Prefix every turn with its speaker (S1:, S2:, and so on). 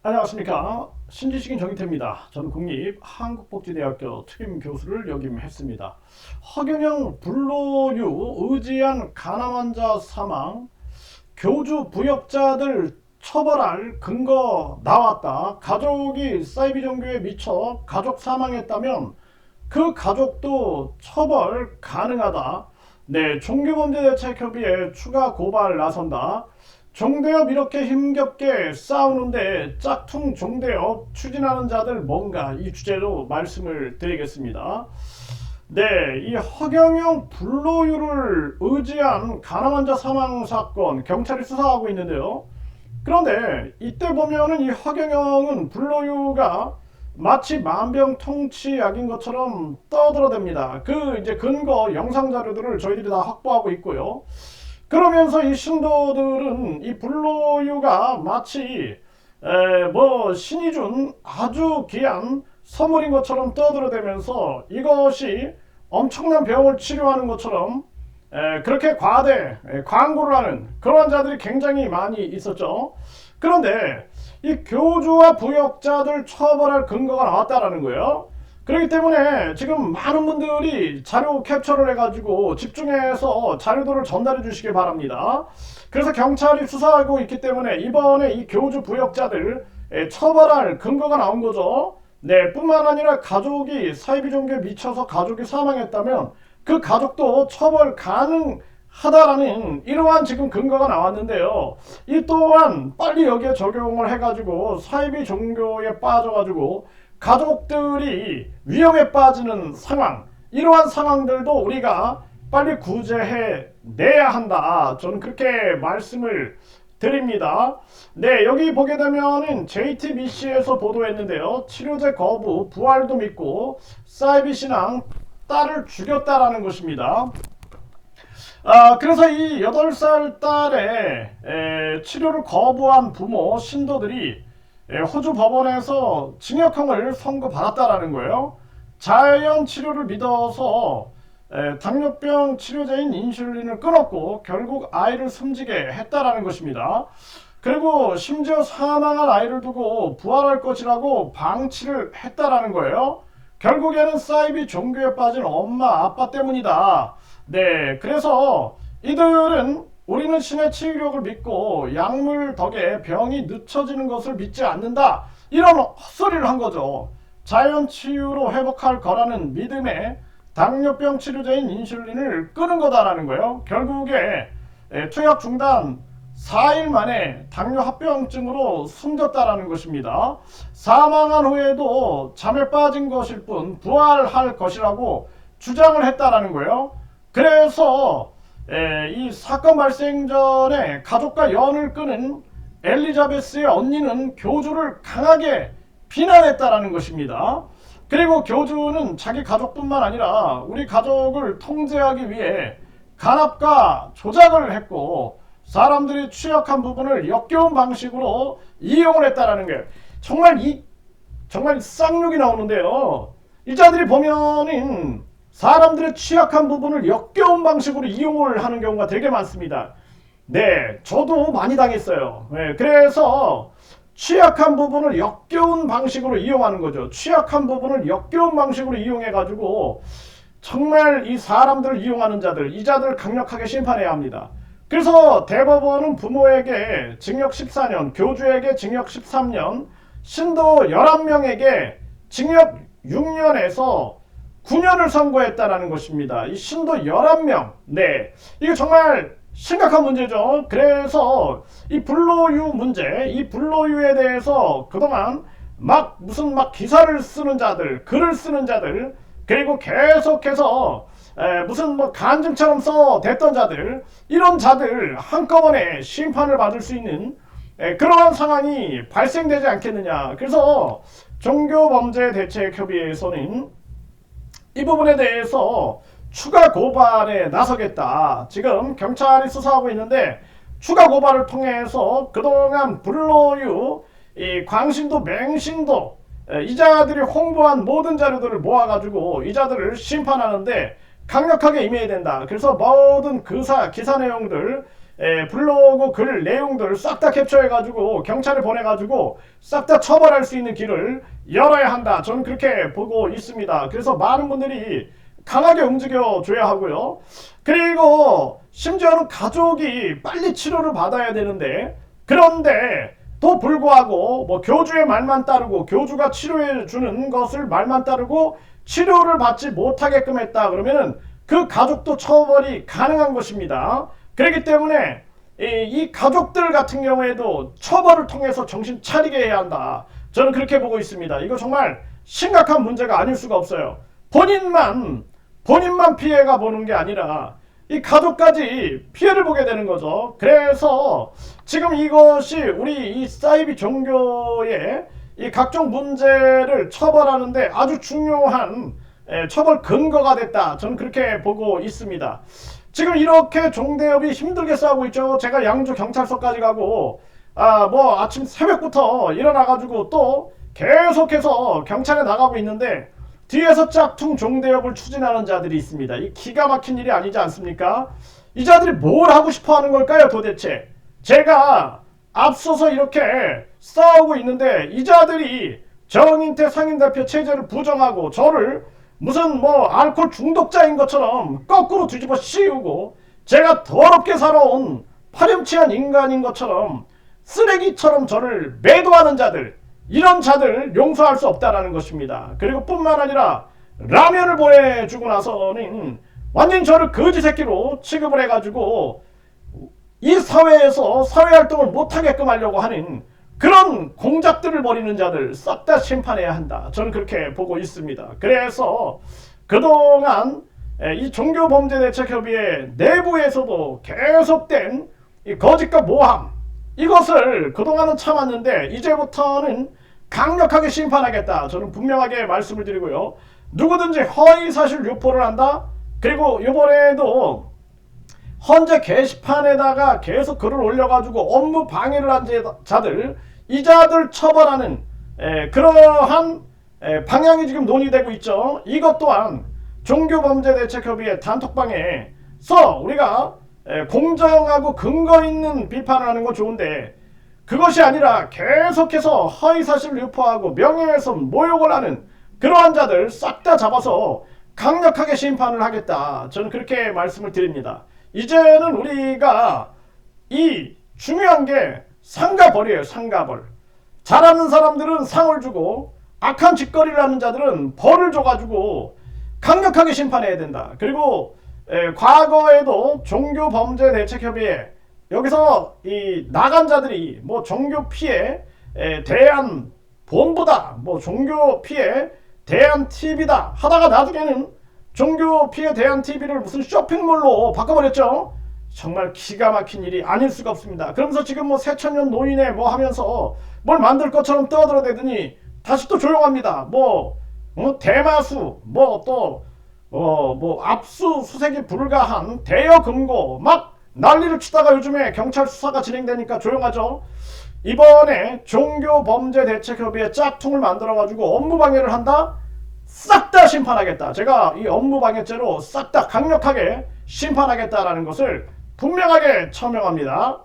S1: 안녕하십니까. 신지식인 정희태입니다. 저는 국립한국복지대학교 특임교수를 역임했습니다. 허경영 불로유 의지한 간암 환자 사망, 교주 부역자들 처벌할 근거 나왔다. 가족이 사이비 종교에 미쳐 가족 사망했다면 그 가족도 처벌 가능하다. 네, 종교범죄대책협의회 추가 고발 나선다. 종대업 이렇게 힘겹게 싸우는데 짝퉁 종대업 추진하는 자들 뭔가, 이 주제로 말씀을 드리겠습니다. 네, 이 허경영 불로유를 의지한 간암 환자 사망 사건 경찰이 수사하고 있는데요. 그런데 이때 보면은 이 허경영은 불로유가 마치 만병통치약인 것처럼 떠들어댑니다. 그 이제 근거 영상 자료들을 저희들이 다 확보하고 있고요. 그러면서 이 신도들은 이 불로유가 마치 뭐 신이 준 아주 귀한 선물인 것처럼 떠들어대면서 이것이 엄청난 병을 치료하는 것처럼 그렇게 광고를 하는 그런 자들이 굉장히 많이 있었죠. 그런데 이 교주와 부역자들 처벌할 근거가 나왔다라는 거예요. 그렇기 때문에 지금 많은 분들이 자료 캡처를 해가지고 집중해서 자료들을 전달해 주시길 바랍니다. 그래서 경찰이 수사하고 있기 때문에 이번에 이 교주 부역자들 처벌할 근거가 나온 거죠. 네, 뿐만 아니라 가족이 사이비 종교에 미쳐서 가족이 사망했다면 그 가족도 처벌 가능하다라는 이러한 지금 근거가 나왔는데요. 이 또한 빨리 여기에 적용을 해가지고 사이비 종교에 빠져가지고 가족들이 위험에 빠지는 상황, 이러한 상황들도 우리가 빨리 구제해 내야 한다. 저는 그렇게 말씀을 드립니다. 네, 여기 보게 되면은 JTBC에서 보도했는데요. 치료제 거부, 부활도 믿고 사이비 신앙 딸을 죽였다라는 것입니다. 그래서 이 8살 딸의 치료를 거부한 부모, 신도들이 호주 법원에서 징역형을 선고받았다라는 거예요. 자연 치료를 믿어서 당뇨병 치료제인 인슐린을 끊었고 결국 아이를 숨지게 했다라는 것입니다. 그리고 심지어 사망한 아이를 두고 부활할 것이라고 방치를 했다라는 거예요. 결국에는 사이비 종교에 빠진 엄마 아빠 때문이다. 네, 그래서 이들은 우리는 신의 치유력을 믿고 약물 덕에 병이 늦춰지는 것을 믿지 않는다, 이런 헛소리를 한 거죠. 자연 치유로 회복할 거라는 믿음에 당뇨병 치료제인 인슐린을 끊은 거다라는 거예요. 결국에 투약 중단 4일 만에 당뇨 합병증으로 숨졌다라는 것입니다. 사망한 후에도 잠에 빠진 것일 뿐 부활할 것이라고 주장을 했다라는 거예요. 그래서 이 사건 발생 전에 가족과 연을 끊은 엘리자베스의 언니는 교주를 강하게 비난했다라는 것입니다. 그리고 교주는 자기 가족뿐만 아니라 우리 가족을 통제하기 위해 간압과 조작을 했고 사람들이 취약한 부분을 역겨운 방식으로 이용을 했다라는 게 정말 쌍욕이 나오는데요. 이 자들이 보면은 사람들의 취약한 부분을 역겨운 방식으로 이용을 하는 경우가 되게 많습니다. 네, 저도 많이 당했어요. 네, 그래서 취약한 부분을 역겨운 방식으로 이용하는 거죠. 취약한 부분을 역겨운 방식으로 이용해가지고 정말 이 사람들을 이용하는 자들, 이 자들을 강력하게 심판해야 합니다. 그래서 대법원은 부모에게 징역 14년, 교주에게 징역 13년, 신도 11명에게 징역 6년에서 9년을 선고했다라는 것입니다. 이 신도 11명. 네. 이게 정말 심각한 문제죠. 그래서 이 불로유 문제, 이 불로유에 대해서 그동안 무슨 기사를 쓰는 자들, 글을 쓰는 자들, 그리고 계속해서 무슨 간증처럼 써댔던 자들, 이런 자들 한꺼번에 심판을 받을 수 있는 그러한 상황이 발생되지 않겠느냐. 그래서 종교범죄대책협의회에서는 이 부분에 대해서 추가 고발에 나서겠다. 지금 경찰이 수사하고 있는데 추가 고발을 통해서 그동안 불로유, 이 광신도, 맹신도 이 자들이 홍보한 모든 자료들을 모아가지고 이 자들을 심판하는데 강력하게 임해야 된다. 그래서 모든 기사 내용들 블로그 글 내용들 싹 다 캡처해가지고 경찰에 보내가지고 싹 다 처벌할 수 있는 길을 열어야 한다. 저는 그렇게 보고 있습니다. 그래서 많은 분들이 강하게 움직여줘야 하고요. 그리고 심지어는 가족이 빨리 치료를 받아야 되는데, 그런데 또 불구하고 뭐 교주의 말만 따르고 교주가 치료해 주는 것을 말만 따르고 치료를 받지 못하게끔 했다 그러면은 그 가족도 처벌이 가능한 것입니다. 그렇기 때문에 이 가족들 같은 경우에도 처벌을 통해서 정신 차리게 해야 한다. 저는 그렇게 보고 있습니다. 이거 정말 심각한 문제가 아닐 수가 없어요. 본인만 피해가 보는 게 아니라 이 가족까지 피해를 보게 되는 거죠. 그래서 지금 이것이 우리 이 사이비 종교의 이 각종 문제를 처벌하는데 아주 중요한 처벌 근거가 됐다. 저는 그렇게 보고 있습니다. 지금 이렇게 종대협이 힘들게 싸우고 있죠. 제가 양주 경찰서까지 가고 뭐 아침 새벽부터 일어나가지고 또 계속해서 경찰에 나가고 있는데 뒤에서 짝퉁 종대협을 추진하는 자들이 있습니다. 이 기가 막힌 일이 아니지 않습니까? 이 자들이 뭘 하고 싶어 하는 걸까요, 도대체? 제가 앞서서 이렇게 싸우고 있는데 이 자들이 정인태 상임대표 체제를 부정하고 저를 무슨 뭐 알코올 중독자인 것처럼 거꾸로 뒤집어 씌우고 제가 더럽게 살아온 파렴치한 인간인 것처럼 쓰레기처럼 저를 매도하는 자들, 이런 자들 용서할 수 없다라는 것입니다. 그리고 뿐만 아니라 라면을 보내주고 나서는 완전히 저를 거지 새끼로 취급을 해가지고 이 사회에서 사회활동을 못하게끔 하려고 하는 그런 공작들을 벌이는 자들 싹 다 심판해야 한다. 저는 그렇게 보고 있습니다. 그래서 그동안 이 종교범죄대책협의회 내부에서도 계속된 이 거짓과 모함, 이것을 그동안은 참았는데 이제부터는 강력하게 심판하겠다. 저는 분명하게 말씀을 드리고요. 누구든지 허위사실 유포를 한다. 그리고 이번에도 헌재 게시판에다가 계속 글을 올려가지고 업무 방해를 한 자들, 이 자들 처벌하는 그러한 방향이 지금 논의되고 있죠. 이것 또한 종교범죄대책협의회 단톡방에서 우리가 공정하고 근거 있는 비판을 하는 건 좋은데 그것이 아니라 계속해서 허위사실을 유포하고 명예훼손, 모욕을 하는 그러한 자들 싹 다 잡아서 강력하게 심판을 하겠다. 저는 그렇게 말씀을 드립니다. 이제는 우리가 이 중요한 게 상가벌이에요. 상가벌. 잘하는 사람들은 상을 주고 악한 짓거리를 하는 자들은 벌을 줘가지고 강력하게 심판해야 된다. 그리고 과거에도 종교범죄대책협의회 여기서 이 나간 자들이 뭐 종교 피해 대한 본부다, 뭐 종교 피해 대한 TV다 하다가 나중에는 종교 피해 대한 TV를 무슨 쇼핑몰로 바꿔버렸죠. 정말 기가 막힌 일이 아닐 수가 없습니다. 그러면서 지금 뭐 새천년 노인회 뭐 하면서 뭘 만들 것처럼 떠들어대더니 다시 또 조용합니다. 뭐 대마수 뭐 또 뭐 압수수색이 불가한 대여 금고 막 난리를 치다가 요즘에 경찰 수사가 진행되니까 조용하죠. 이번에 종교범죄대책협의회 짝퉁을 만들어가지고 업무방해를 한다? 싹 다 심판하겠다. 제가 이 업무방해죄로 싹 다 강력하게 심판하겠다라는 것을 분명하게 처명합니다.